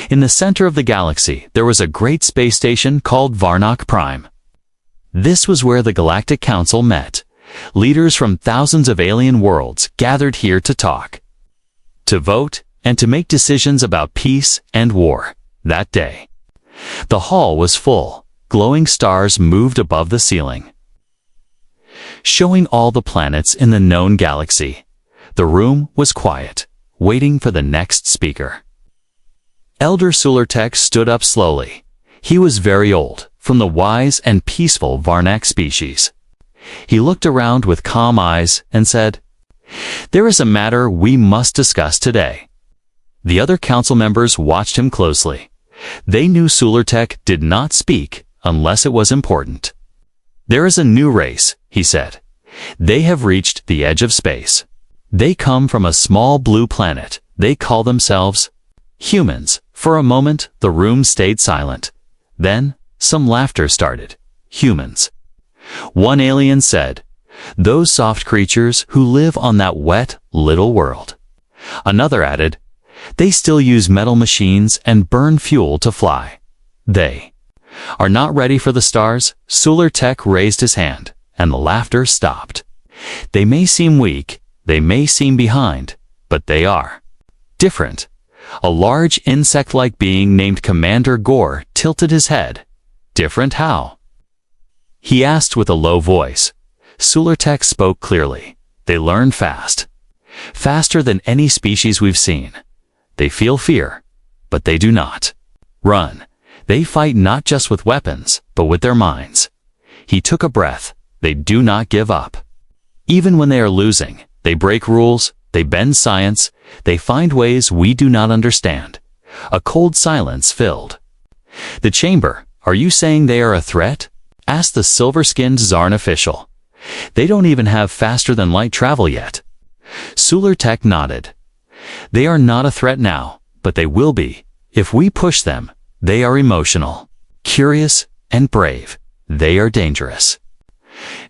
In the center of the galaxy, there was a great space station called Varnock Prime. This was where the Galactic Council met. Leaders from thousands of alien worlds gathered here to talk, to vote, and to make decisions about peace and war that day. The hall was full. Glowing stars moved above the ceiling, showing all the planets in the known galaxy. The room was quiet, waiting for the next speaker. Elder Sulertech stood up slowly. He was very old, from the wise and peaceful Varnak species. He looked around with calm eyes and said, "There is a matter we must discuss today." The other council members watched him closely. They knew Sulertech did not speak unless it was important. "There is a new race," he said. "They have reached the edge of space. They come from a small blue planet. They call themselves humans." For a moment, the room stayed silent. Then, some laughter started. Humans. One alien said, "Those soft creatures who live on that wet, little world." Another added, "They still use metal machines and burn fuel to fly. They are not ready for the stars." Sulertech raised his hand, and the laughter stopped. "They may seem weak, they may seem behind, but they are different." A large insect-like being named Commander Gore tilted his head. "Different how?" he asked with a low voice. Sulertech spoke clearly. "They learn fast. Faster than any species we've seen. They feel fear, but they do not run. They fight not just with weapons, but with their minds." He took a breath. "They do not give up. Even when they are losing, they break rules, they bend science, they find ways we do not understand." A cold silence filled the chamber. "Are you saying they are a threat?" asked the silver-skinned Zarn official. "They don't even have faster-than-light travel yet." Sulertech nodded. "They are not a threat now, but they will be. If we push them, they are emotional, curious, and brave. They are dangerous.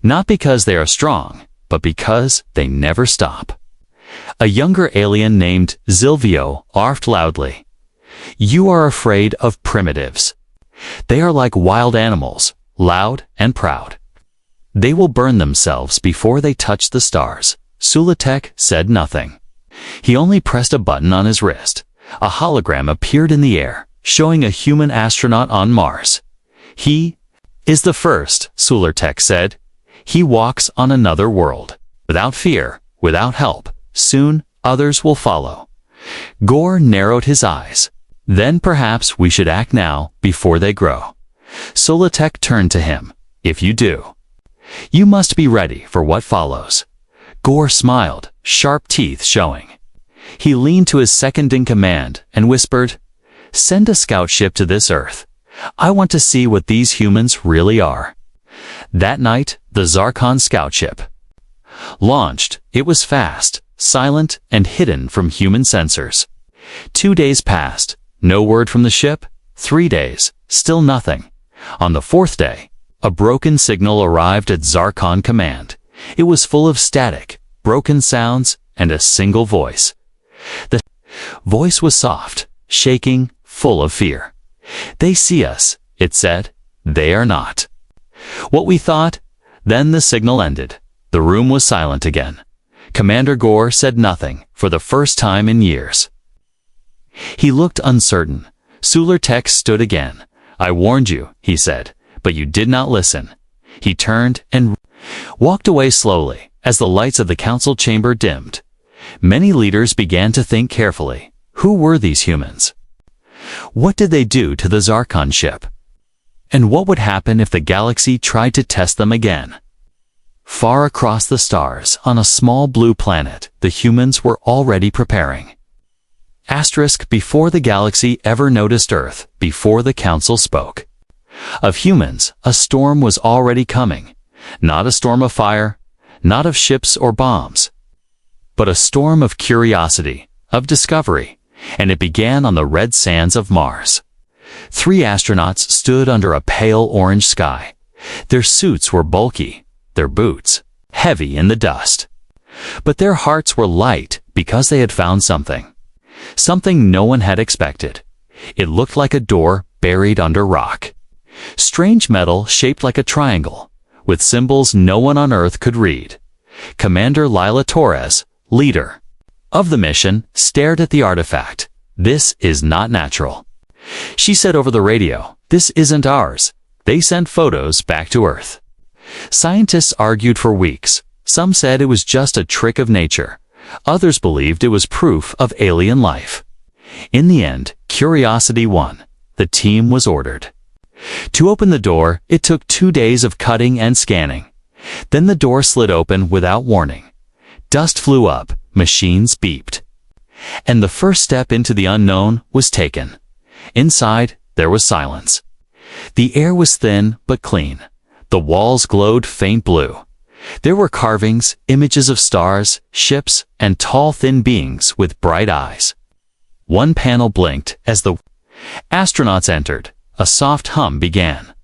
Not because they are strong, but because they never stop." A younger alien named Zilvio arfed loudly. "You are afraid of primitives. They are like wild animals, loud and proud. They will burn themselves before they touch the stars." Sulertech said nothing. He only pressed a button on his wrist. A hologram appeared in the air, showing a human astronaut on Mars. "He is the first," Sulertech said. "He walks on another world, without fear, without help. Soon, others will follow." Gore narrowed his eyes. "Then perhaps we should act now, before they grow." Sulertech turned to him. "If you do, you must be ready for what follows." Gore smiled, sharp teeth showing. He leaned to his second-in-command and whispered, "Send a scout ship to this Earth. I want to see what these humans really are." That night, the Zarkon scout ship launched. It was fast, silent, and hidden from human sensors. 2 days passed, no word from the ship. 3 days, still nothing. On the 4th day, a broken signal arrived at Zarkon Command. It was full of static, broken sounds, and a single voice. The voice was soft, shaking, full of fear. "They see us," it said. "They are not what we thought." Then the signal ended. The room was silent again. Commander Gore said nothing for the first time in years. He looked uncertain. Sulertech stood again. "I warned you," he said, "but you did not listen." He turned and walked away slowly as the lights of the council chamber dimmed. Many leaders began to think carefully. Who were these humans? What did they do to the Zarkon ship? And what would happen if the galaxy tried to test them again? Far across the stars, on a small blue planet, the humans were already preparing. Before the galaxy ever noticed Earth, before the council spoke of humans, a storm was already coming. Not a storm of fire, not of ships or bombs, but a storm of curiosity, of discovery, and it began on the red sands of Mars. 3 astronauts stood under a pale orange sky. Their suits were bulky, their boots heavy in the dust. But their hearts were light because they had found something. Something no one had expected. It looked like a door buried under rock. Strange metal shaped like a triangle, with symbols no one on Earth could read. Commander Lila Torres, leader of the mission, stared at the artifact. "This is not natural." She said over the radio, "This isn't ours." They sent photos back to Earth. Scientists argued for weeks. Some said it was just a trick of nature. Others believed it was proof of alien life. In the end, curiosity won. The team was ordered. To open the door, it took 2 days of cutting and scanning. Then the door slid open without warning. Dust flew up, machines beeped. And the first step into the unknown was taken. Inside, there was silence. The air was thin but clean. The walls glowed faint blue. There were carvings, images of stars, ships, and tall, thin beings with bright eyes. One panel blinked as the astronauts entered. A soft hum began.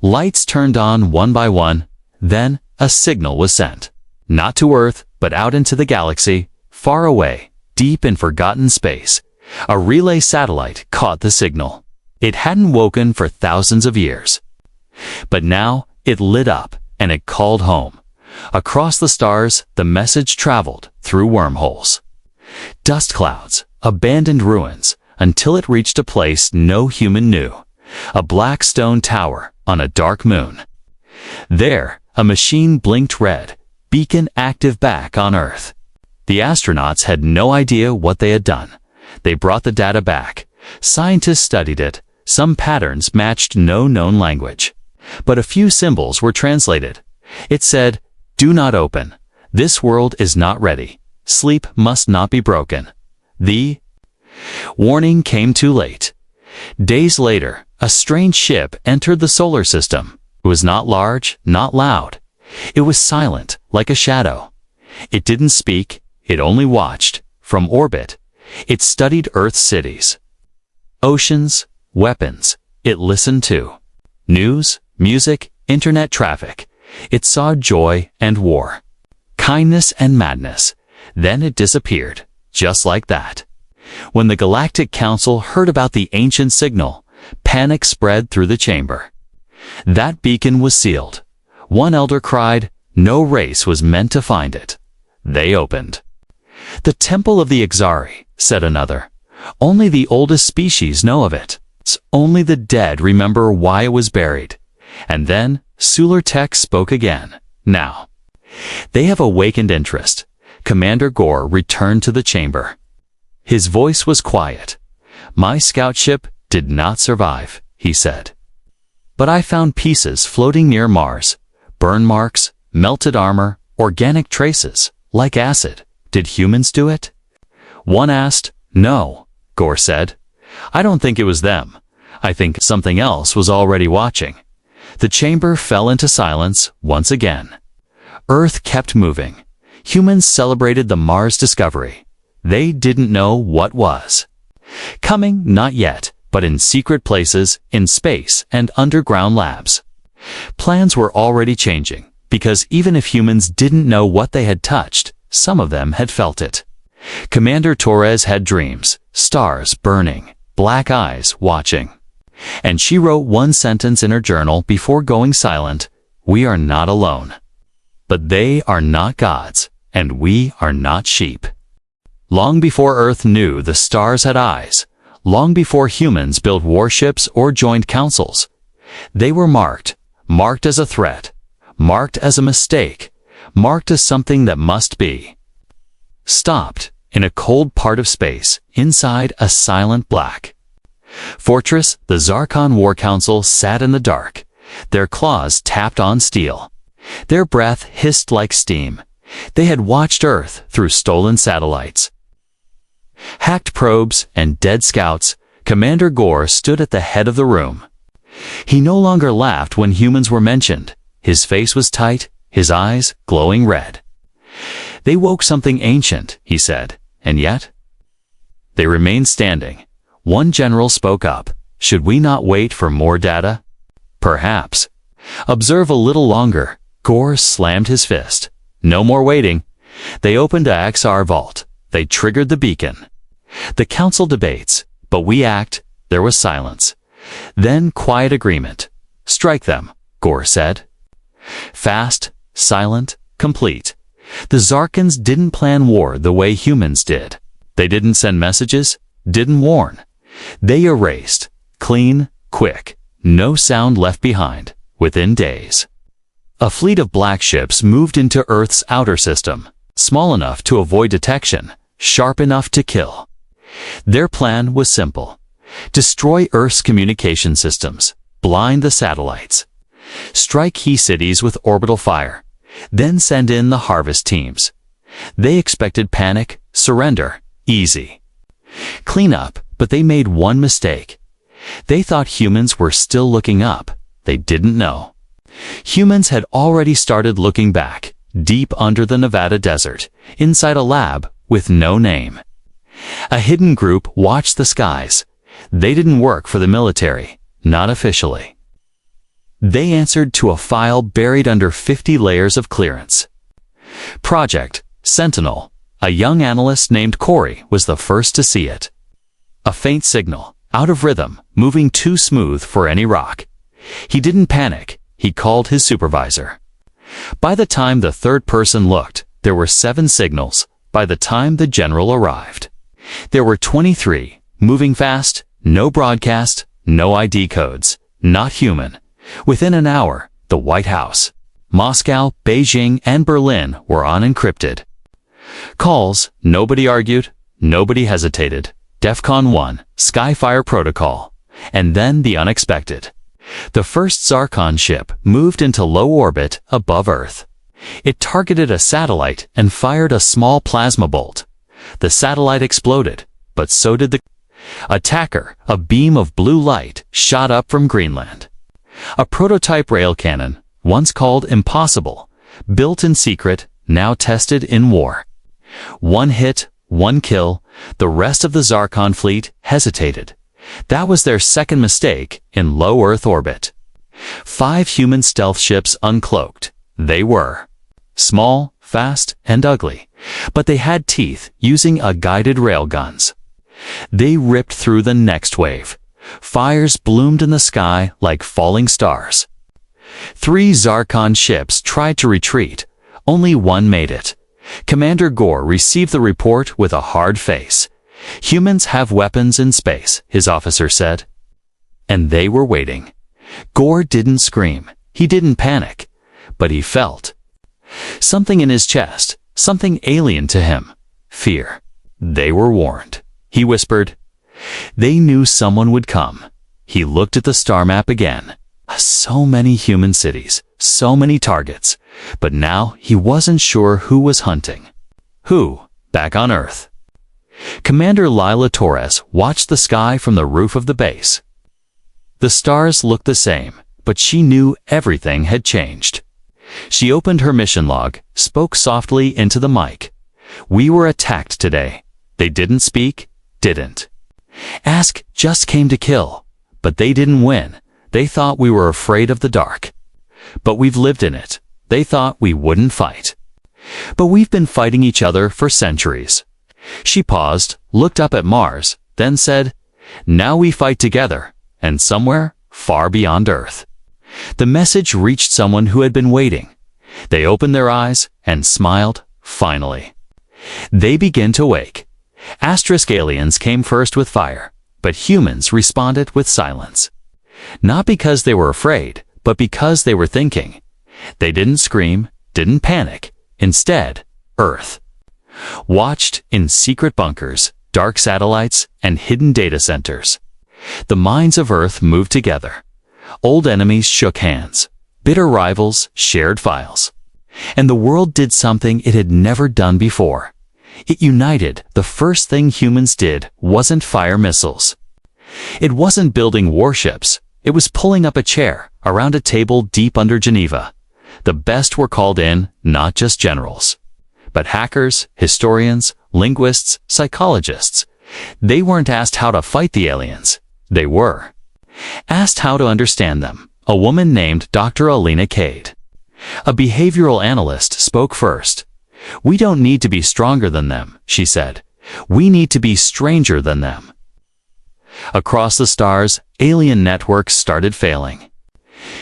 Lights turned on one by one. Then a signal was sent. Not to Earth, but out into the galaxy, far away, deep in forgotten space. A relay satellite caught the signal. It hadn't woken for thousands of years. But now it lit up, and it called home. Across the stars, the message traveled through wormholes. Dust clouds, abandoned ruins, until it reached a place no human knew. A black stone tower on a dark moon. There, a machine blinked red, beacon active back on Earth. The astronauts had no idea what they had done. They brought the data back. Scientists studied it. Some patterns matched no known language. But a few symbols were translated. It said, "Do not open. This world is not ready. Sleep must not be broken." The warning came too late. Days later, a strange ship entered the solar system. It was not large, not loud. It was silent, like a shadow. It didn't speak, it only watched. From orbit, it studied Earth's cities. Oceans, weapons, it listened to. News, music, internet traffic. It saw joy and war. Kindness and madness. Then it disappeared, just like that. When the Galactic Council heard about the ancient signal, panic spread through the chamber. That beacon was sealed. One elder cried, no race was meant to find it. They opened. "The Temple of the Exari," said another. "Only the oldest species know of it. Only the dead remember why it was buried." And then Sular Tech spoke again. Now, they have awakened interest. Commander Gore returned to the chamber. His voice was quiet. "My scout ship did not survive," he said. "But I found pieces floating near Mars. Burn marks, melted armor, organic traces, like acid. Did humans do it?" One asked. "No," Gore said. "I don't think it was them. I think something else was already watching." The chamber fell into silence once again. Earth kept moving. Humans celebrated the Mars discovery. They didn't know what was coming, not yet, but in secret places, in space and underground labs. Plans were already changing, because even if humans didn't know what they had touched, some of them had felt it. Commander Torres had dreams, stars burning, black eyes watching. And she wrote one sentence in her journal before going silent: "We are not alone. But they are not gods, and we are not sheep." Long before Earth knew the stars had eyes, long before humans built warships or joined councils, they were marked as a threat, marked as a mistake, marked as something that must be stopped in a cold part of space, inside a silent black fortress. The Zarkon War Council sat in the dark. Their claws tapped on steel. Their breath hissed like steam. They had watched Earth through stolen satellites, hacked probes, and dead scouts. Commander Gore stood at the head of the room. He no longer laughed when humans were mentioned. His face was tight, his eyes glowing red. "They woke something ancient," he said, "and yet they remained standing." One general spoke up. "Should we not wait for more data?" "Perhaps. Observe a little longer." Gore slammed his fist. "No more waiting." They opened a XR vault. They triggered the beacon. The council debates, but we act. There was silence. Then quiet agreement. "Strike them," Gore said. Fast, silent, complete. The Zarkans didn't plan war the way humans did. They didn't send messages, didn't warn. They erased. Clean, quick, no sound left behind, within days. A fleet of black ships moved into Earth's outer system, small enough to avoid detection, sharp enough to kill. Their plan was simple. Destroy Earth's communication systems, blind the satellites. Strike key cities with orbital fire, then send in the harvest teams. They expected panic, surrender, easy. Clean up, but they made one mistake. They thought humans were still looking up. They didn't know. Humans had already started looking back, deep under the Nevada desert, inside a lab with no name. A hidden group watched the skies. They didn't work for the military, not officially. They answered to a file buried under 50 layers of clearance. Project Sentinel. A young analyst named Corey was the first to see it. A faint signal, out of rhythm, moving too smooth for any rock. He didn't panic. He called his supervisor. By the time the third person looked, there were 7 signals. By the time the general arrived, there were 23, moving fast, no broadcast, no ID codes, not human. Within an hour, the White House, Moscow, Beijing, and Berlin were unencrypted. Calls, nobody argued, nobody hesitated. DEFCON 1, Skyfire Protocol. And then the unexpected. The first Zarkon ship moved into low orbit above Earth. It targeted a satellite and fired a small plasma bolt. The satellite exploded, but so did the attacker. A beam of blue light shot up from Greenland. A prototype rail cannon, once called impossible, built in secret, now tested in war. One hit, one kill, the rest of the Zarkon fleet hesitated. That was their second mistake in low Earth orbit. 5 human stealth ships uncloaked. They were small, fast, and ugly, but they had teeth using a guided railguns. They ripped through the next wave. Fires bloomed in the sky like falling stars. 3 Zarkon ships tried to retreat. Only one made it. Commander Gore received the report with a hard face. "Humans have weapons in space," his officer said. And they were waiting. Gore didn't scream. He didn't panic. But he felt something in his chest, something alien to him. Fear. They were warned. He whispered. They knew someone would come. He looked at the star map again. So many human cities, so many targets. But now he wasn't sure who was hunting. Who? Back on Earth. Commander Lila Torres watched the sky from the roof of the base. The stars looked the same, but she knew everything had changed. She opened her mission log, spoke softly into the mic. "We were attacked today. They didn't speak, didn't ask, just came to kill. But they didn't win. They thought we were afraid of the dark. But we've lived in it. They thought we wouldn't fight. But we've been fighting each other for centuries." She paused, looked up at Mars, then said, "Now we fight together, and somewhere far beyond Earth." The message reached someone who had been waiting. They opened their eyes and smiled, finally. They began to wake. Asterisk aliens came first with fire, but humans responded with silence. Not because they were afraid, but because they were thinking. They didn't scream, didn't panic. Instead, Earth watched in secret bunkers, dark satellites, and hidden data centers. The minds of Earth moved together. Old enemies shook hands. Bitter rivals shared files. And the world did something it had never done before. It united. The first thing humans did wasn't fire missiles. It wasn't building warships. It was pulling up a chair around a table deep under Geneva. The best were called in, not just generals, but hackers, historians, linguists, psychologists. They weren't asked how to fight the aliens. They were asked how to understand them. A woman named Dr. Alina Cade, a behavioral analyst, spoke first. "We don't need to be stronger than them," she said. "We need to be stranger than them." Across the stars, alien networks started failing.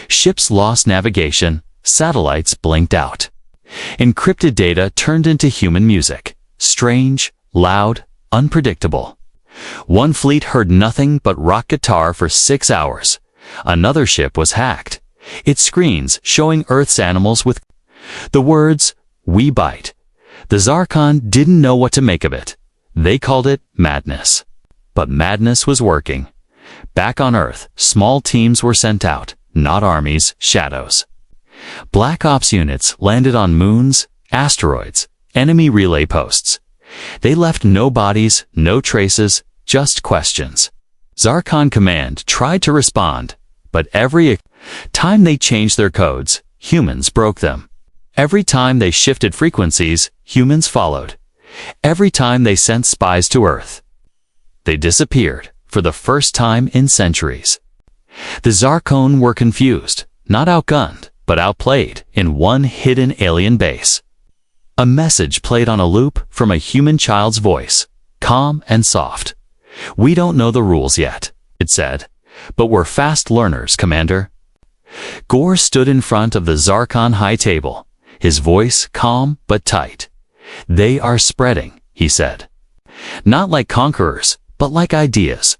Ships lost navigation, satellites blinked out. Encrypted data turned into human music, strange, loud, unpredictable. One fleet heard nothing but rock guitar for 6 hours. Another ship was hacked, its screens showing Earth's animals with the words, "We bite." The Zarkon didn't know what to make of it. They called it madness. But madness was working. Back on Earth, small teams were sent out, not armies, shadows. Black Ops units landed on moons, asteroids, enemy relay posts. They left no bodies, no traces, just questions. Zarkon Command tried to respond, but every time they changed their codes, humans broke them. Every time they shifted frequencies, humans followed. Every time they sent spies to Earth, they disappeared for the first time in centuries. The Zarkon were confused, not outgunned, but outplayed in one hidden alien base. A message played on a loop from a human child's voice, calm and soft. "We don't know the rules yet," it said, "but we're fast learners, Commander." Gore stood in front of the Zarkon high table, his voice calm but tight. "They are spreading," he said. "Not like conquerors, but like ideas.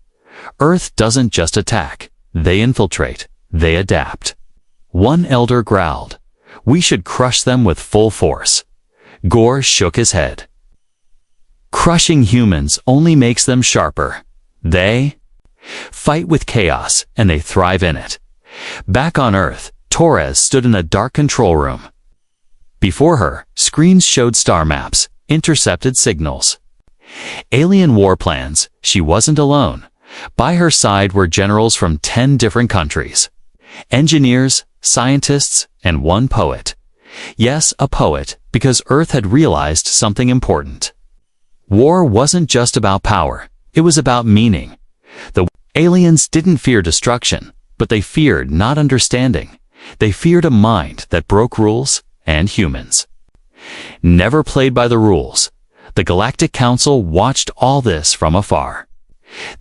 Earth doesn't just attack, they infiltrate, they adapt." One elder growled, "We should crush them with full force." Gore shook his head. "Crushing humans only makes them sharper. They fight with chaos, and they thrive in it." Back on Earth, Torres stood in a dark control room. Before her, screens showed star maps, intercepted signals. Alien war plans, she wasn't alone. By her side were generals from 10 different countries. Engineers, scientists, and one poet. Yes, a poet, because Earth had realized something important. War wasn't just about power, it was about meaning. The aliens didn't fear destruction, but they feared not understanding. They feared a mind that broke rules and humans. Never played by the rules, the Galactic Council watched all this from afar.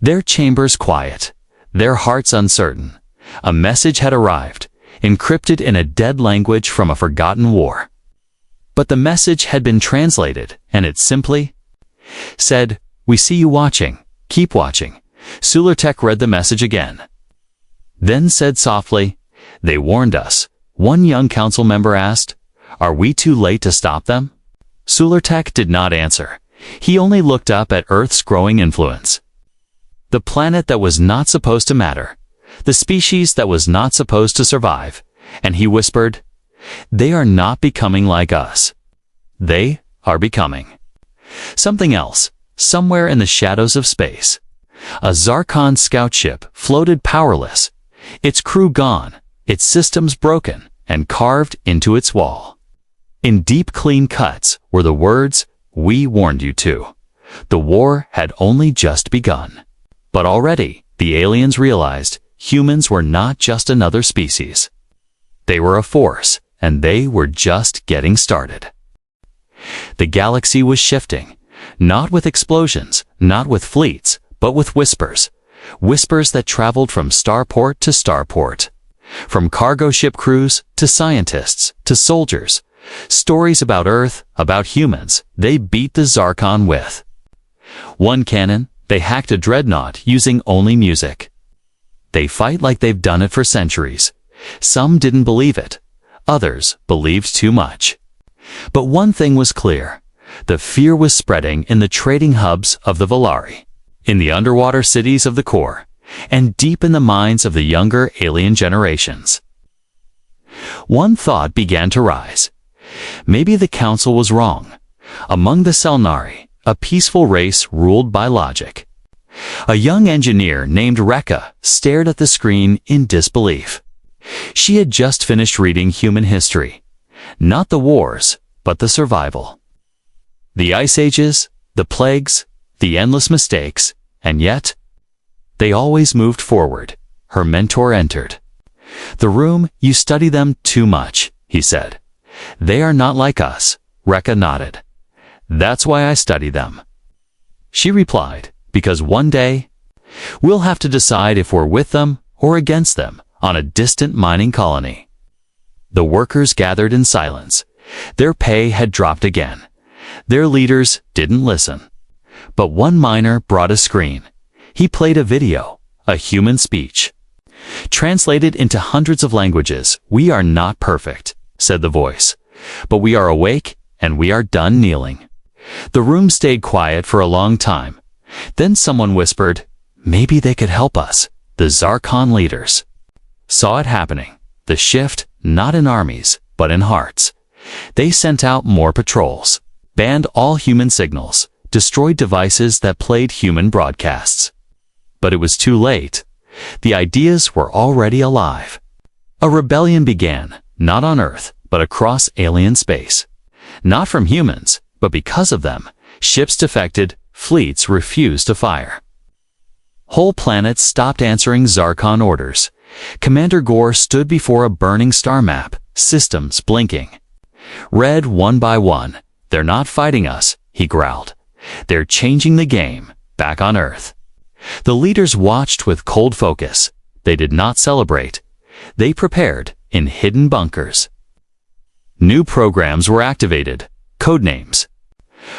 Their chambers quiet, their hearts uncertain. A message had arrived, encrypted in a dead language from a forgotten war. But the message had been translated, and it simply said, "We see you watching. Keep watching." Sulertech read the message again. Then said softly, "They warned us." One young council member asked, "Are we too late to stop them?" Sulertech did not answer. He only looked up at Earth's growing influence. The planet that was not supposed to matter. The species that was not supposed to survive. And he whispered, "They are not becoming like us. They are becoming something else, somewhere in the shadows of space." A Zarkon scout ship floated powerless, its crew gone, its systems broken and carved into its wall. In deep clean cuts were the words, "We warned you to." The war had only just begun. But already, the aliens realized humans were not just another species. They were a force, and they were just getting started. The galaxy was shifting, not with explosions, not with fleets, but with whispers. Whispers that traveled from starport to starport. From cargo ship crews to scientists to soldiers. Stories about Earth, about humans, they beat the Zarkon with. One cannon, they hacked a dreadnought using only music. They fight like they've done it for centuries. Some didn't believe it. Others believed too much. But one thing was clear. The fear was spreading in the trading hubs of the Valari, in the underwater cities of the core, and deep in the minds of the younger alien generations. One thought began to rise. Maybe the Council was wrong. Among the Selnari, a peaceful race ruled by logic. A young engineer named Rekka stared at the screen in disbelief. She had just finished reading human history. Not the wars, but the survival. The ice ages, the plagues, the endless mistakes, and yet, they always moved forward. Her mentor entered. "The room, you study them too much," he said. "They are not like us." Rekka nodded. "That's why I study them." She replied, "Because one day, We'll have to decide if we're with them or against them on a distant mining colony." The workers gathered in silence. Their pay had dropped again. Their leaders didn't listen. But one miner brought a screen. He played a video, a human speech. "Translated into hundreds of languages, we are not perfect," said the voice. "But we are awake and we are done kneeling." The room stayed quiet for a long time. Then someone whispered, "Maybe they could help us." The Zarkon leaders saw it happening. The shift, not in armies, but in hearts. They sent out more patrols, banned all human signals, destroyed devices that played human broadcasts. But it was too late. The ideas were already alive. A rebellion began, not on Earth, but across alien space. Not from humans, but because of them. Ships defected, fleets refused to fire. Whole planets stopped answering Zarkon orders. Commander Gore stood before a burning star map, systems blinking. "Read one by one. They're not fighting us," he growled. "They're changing the game, back on Earth." The leaders watched with cold focus. They did not celebrate. They prepared in hidden bunkers. New programs were activated. Codenames: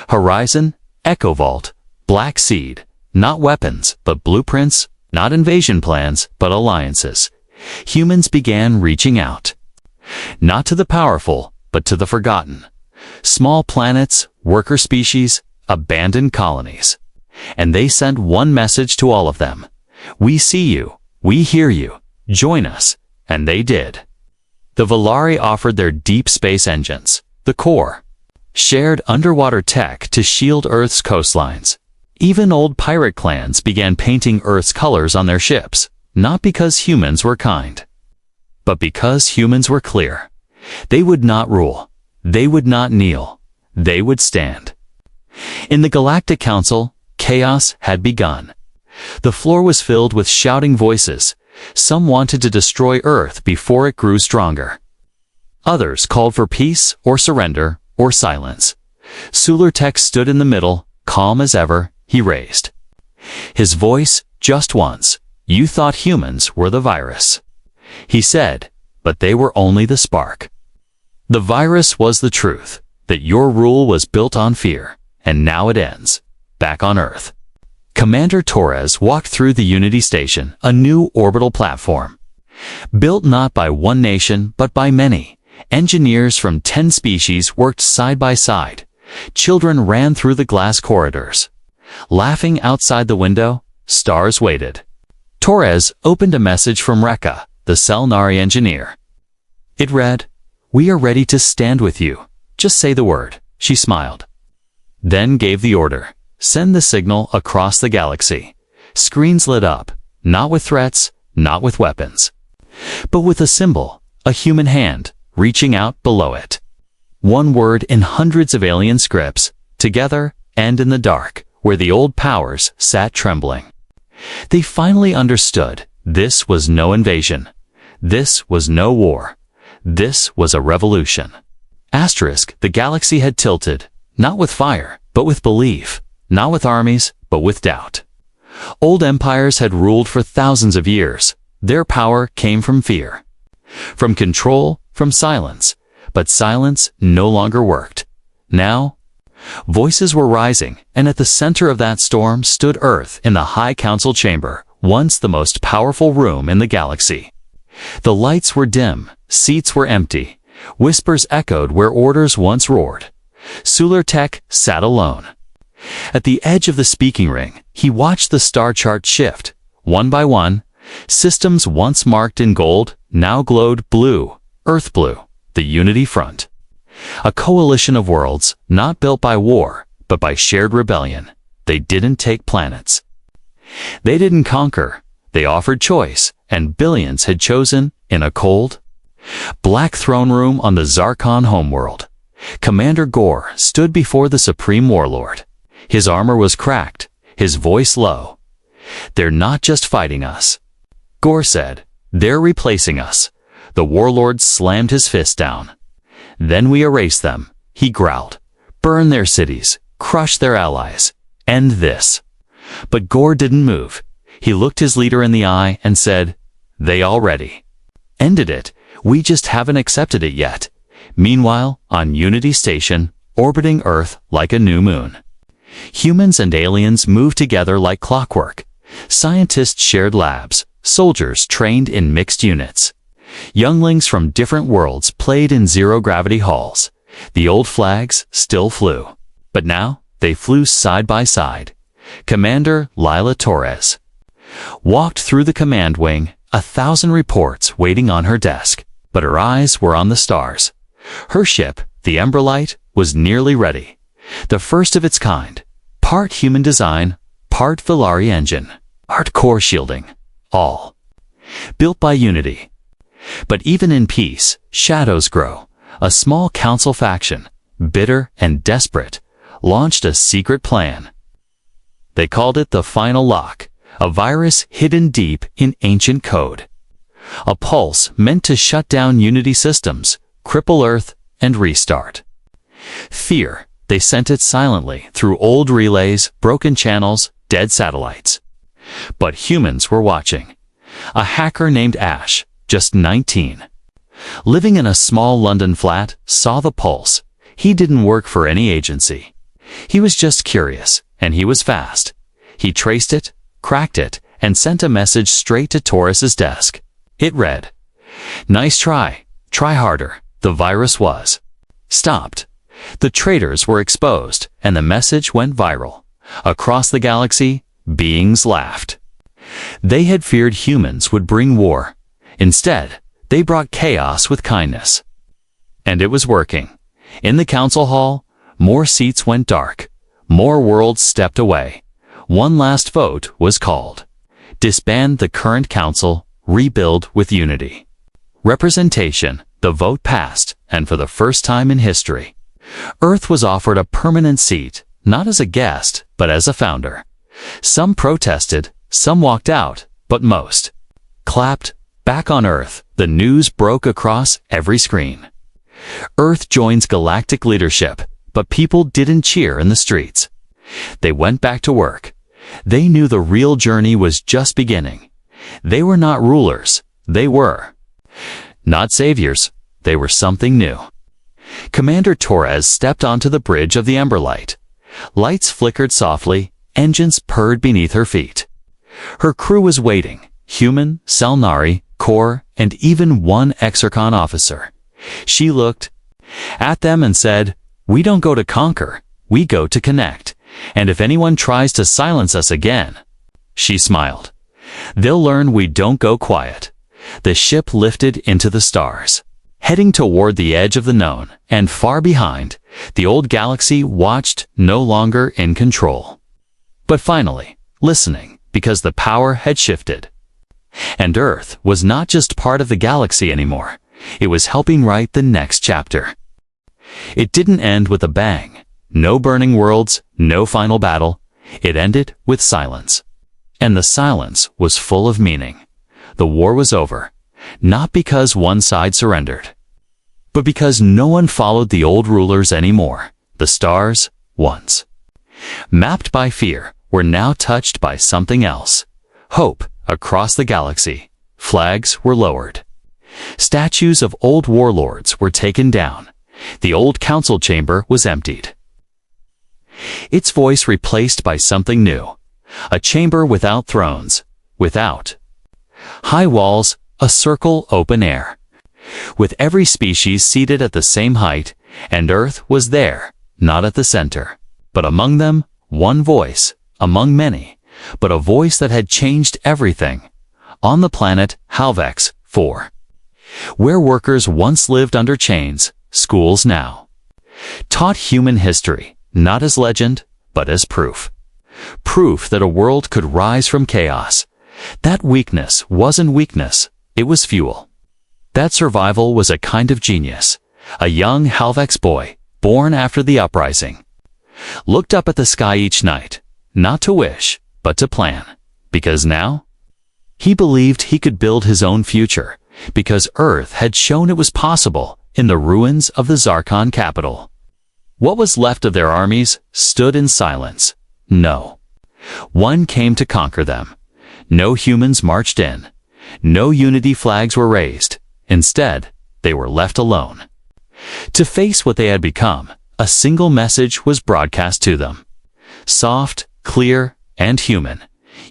Horizon, Echo Vault, Black Seed. Not weapons, but blueprints. Not invasion plans, but alliances. Humans began reaching out. Not to the powerful, but to the forgotten. Small planets, worker species, abandoned colonies. And they sent one message to all of them: "We see you, we hear you, join us." And they did. The Valari offered their deep space engines, the core. Shared underwater tech to shield Earth's coastlines. Even old pirate clans began painting Earth's colors on their ships, not because humans were kind, but because humans were clear. They would not rule. They would not kneel. They would stand. In the Galactic Council, chaos had begun. The floor was filled with shouting voices. Some wanted to destroy Earth before it grew stronger. Others called for peace or surrender or silence. Sulertech stood in the middle, calm as ever. He raised his voice just once. "You thought humans were the virus," he said, "but they were only the spark. The virus was the truth, that your rule was built on fear, and now it ends, back on Earth." Commander Torres walked through the Unity Station, a new orbital platform. Built not by one nation, but by many. Engineers from 10 species worked side by side. Children ran through the glass corridors. Laughing outside the window, stars waited. Torres opened a message from Rekka, the Selnari engineer. It read, "We are ready to stand with you. Just say the word." She smiled. Then gave the order. "Send the signal across the galaxy." Screens lit up, not with threats, not with weapons, but with a symbol, a human hand, reaching out below it. One word in hundreds of alien scripts, together and in the dark, where the old powers sat trembling. They finally understood. This was no invasion. This was no war. This was a revolution. The galaxy had tilted, not with fire, but with belief, not with armies, but with doubt. Old empires had ruled for thousands of years. Their power came from fear, from control, from silence. But silence no longer worked. Now, voices were rising, and at the center of that storm stood Earth in the High Council chamber, once the most powerful room in the galaxy. The lights were dim, seats were empty, whispers echoed where orders once roared. Sulertech sat alone. At the edge of the speaking ring, he watched the star chart shift. One by one, systems once marked in gold now glowed blue, Earth blue, the Unity Front. A coalition of worlds, not built by war, but by shared rebellion. They didn't take planets. They didn't conquer. They offered choice, and billions had chosen in a cold, black throne room on the Zarkon homeworld. Commander Gore stood before the Supreme Warlord. His armor was cracked, his voice low. "They're not just fighting us," Gore said. "They're replacing us." The warlord slammed his fist down. "Then we erase them," he growled. "Burn their cities, crush their allies, end this." But Gore didn't move. He looked his leader in the eye and said, "They already ended it. We just haven't accepted it yet." Meanwhile, on Unity Station, orbiting Earth like a new moon, humans and aliens moved together like clockwork. Scientists shared labs, soldiers trained in mixed units. Younglings from different worlds played in zero-gravity halls. The old flags still flew, but now they flew side by side. Commander Lila Torres walked through the command wing, 1,000 reports waiting on her desk, but her eyes were on the stars. Her ship, the Emberlight, was nearly ready. The first of its kind, part human design, part Villari engine, part core shielding, all built by Unity. But even in peace, shadows grow. A small council faction, bitter and desperate, launched a secret plan. They called it the Final Lock, a virus hidden deep in ancient code. A pulse meant to shut down Unity systems, cripple Earth, and restart. Fear, they sent it silently through old relays, broken channels, dead satellites. But humans were watching. A hacker named Ash, just 19, living in a small London flat, saw the pulse. He didn't work for any agency. He was just curious, and he was fast. He traced it, cracked it, and sent a message straight to Torres's desk. It read, "Nice try. Try harder." The virus was stopped. The traitors were exposed, and the message went viral. Across the galaxy, beings laughed. They had feared humans would bring war. Instead, they brought chaos with kindness. And it was working. In the council hall, more seats went dark. More worlds stepped away. One last vote was called. Disband the current council, rebuild with Unity. Representation, the vote passed, and for the first time in history, Earth was offered a permanent seat, not as a guest, but as a founder. Some protested, some walked out, but most clapped. Back on Earth, the news broke across every screen. Earth joins galactic leadership, but people didn't cheer in the streets. They went back to work. They knew the real journey was just beginning. They were not rulers. They were not saviors. They were something new. Commander Torres stepped onto the bridge of the Emberlight. Lights flickered softly, engines purred beneath her feet. Her crew was waiting, human, Selnari, core, and even one Exarchon officer. She looked at them and said, "We don't go to conquer, we go to connect. And if anyone tries to silence us again," she smiled, "they'll learn we don't go quiet." The ship lifted into the stars, heading toward the edge of the known, and far behind, the old galaxy watched, no longer in control. But finally, listening, because the power had shifted. And Earth was not just part of the galaxy anymore. It was helping write the next chapter. It didn't end with a bang. No burning worlds, no final battle. It ended with silence. And the silence was full of meaning. The war was over, not because one side surrendered, but because no one followed the old rulers anymore. The stars, once mapped by fear, were now touched by something else. Hope across the galaxy. Flags were lowered. Statues of old warlords were taken down. The old council chamber was emptied. Its voice replaced by something new. A chamber without thrones, without high walls, a circle open air, with every species seated at the same height, and Earth was there, not at the center, but among them, one voice, among many, but a voice that had changed everything. On the planet Halvex 4, where workers once lived under chains, schools now taught human history, not as legend, but as proof. Proof that a world could rise from chaos. That weakness wasn't weakness, it was fuel. That survival was a kind of genius. A young Halvex boy, born after the uprising, looked up at the sky each night, not to wish, but to plan. Because now, he believed he could build his own future, because Earth had shown it was possible in the ruins of the Zarkon capital. What was left of their armies stood in silence. No one came to conquer them. No humans marched in. No unity flags were raised. Instead, they were left alone. To face what they had become, a single message was broadcast to them. Soft, clear, and human.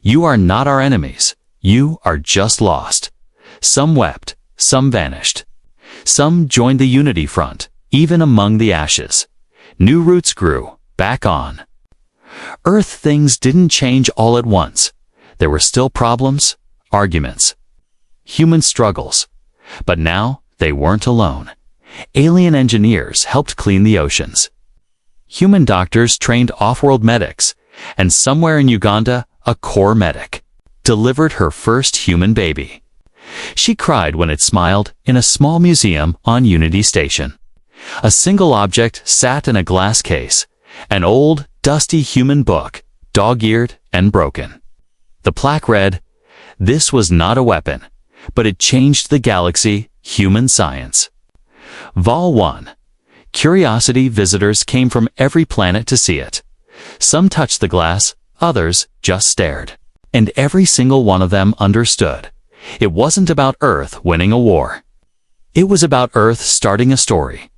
You are not our enemies. You are just lost. Some wept, some vanished. Some joined the unity front, even among the ashes. New roots grew, back on. Earth things didn't change all at once. There were still problems, arguments, human struggles. But now they weren't alone. Alien engineers helped clean the oceans. Human doctors trained off-world medics, and somewhere in Uganda, a core medic delivered her first human baby. She cried when it smiled in a small museum on Unity Station. A single object sat in a glass case, an old, dusty human book, dog-eared and broken. The plaque read, "This was not a weapon, but it changed the galaxy, human science." Vol 1. Curiosity visitors came from every planet to see it. Some touched the glass, others just stared. And every single one of them understood. It wasn't about Earth winning a war. It was about Earth starting a story.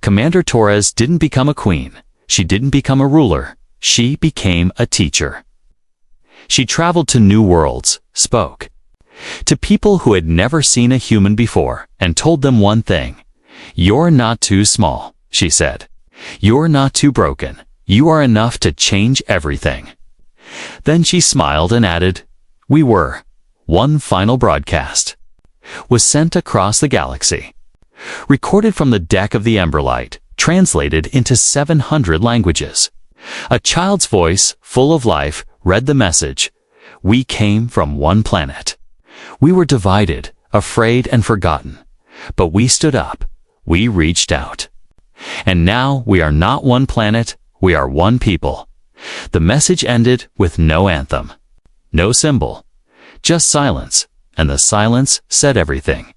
Commander Torres didn't become a queen. She didn't become a ruler. She became a teacher. She traveled to new worlds, spoke to people who had never seen a human before, and told them one thing. "You're not too small," she said. "You're not too broken. You are enough to change everything." Then she smiled and added, "We were." One final broadcast was sent across the galaxy. Recorded from the deck of the Emberlight, translated into 700 languages. A child's voice, full of life, read the message. We came from one planet. We were divided, afraid and forgotten. But we stood up. We reached out. And now we are not one planet, we are one people. The message ended with no anthem, no symbol, just silence, and the silence said everything.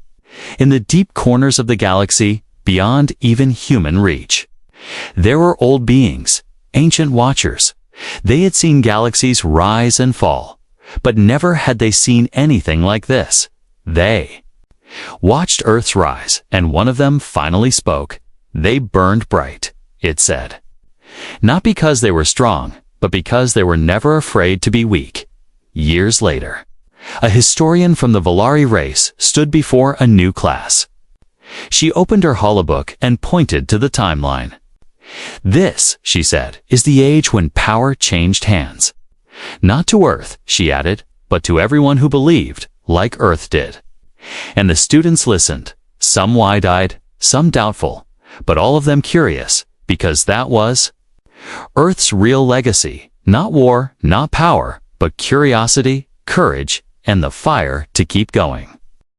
In the deep corners of the galaxy, beyond even human reach, there were old beings, ancient watchers. They had seen galaxies rise and fall, but never had they seen anything like this. They watched Earth's rise, and one of them finally spoke. They burned bright, it said. Not because they were strong, but because they were never afraid to be weak. Years later, a historian from the Valari race stood before a new class. She opened her holobook and pointed to the timeline. "This," she said, "is the age when power changed hands. Not to Earth," she added, "but to everyone who believed, like Earth did." And the students listened, some wide-eyed, some doubtful, but all of them curious, because that was Earth's real legacy. Not war, not power, but curiosity, courage, and the fire to keep going.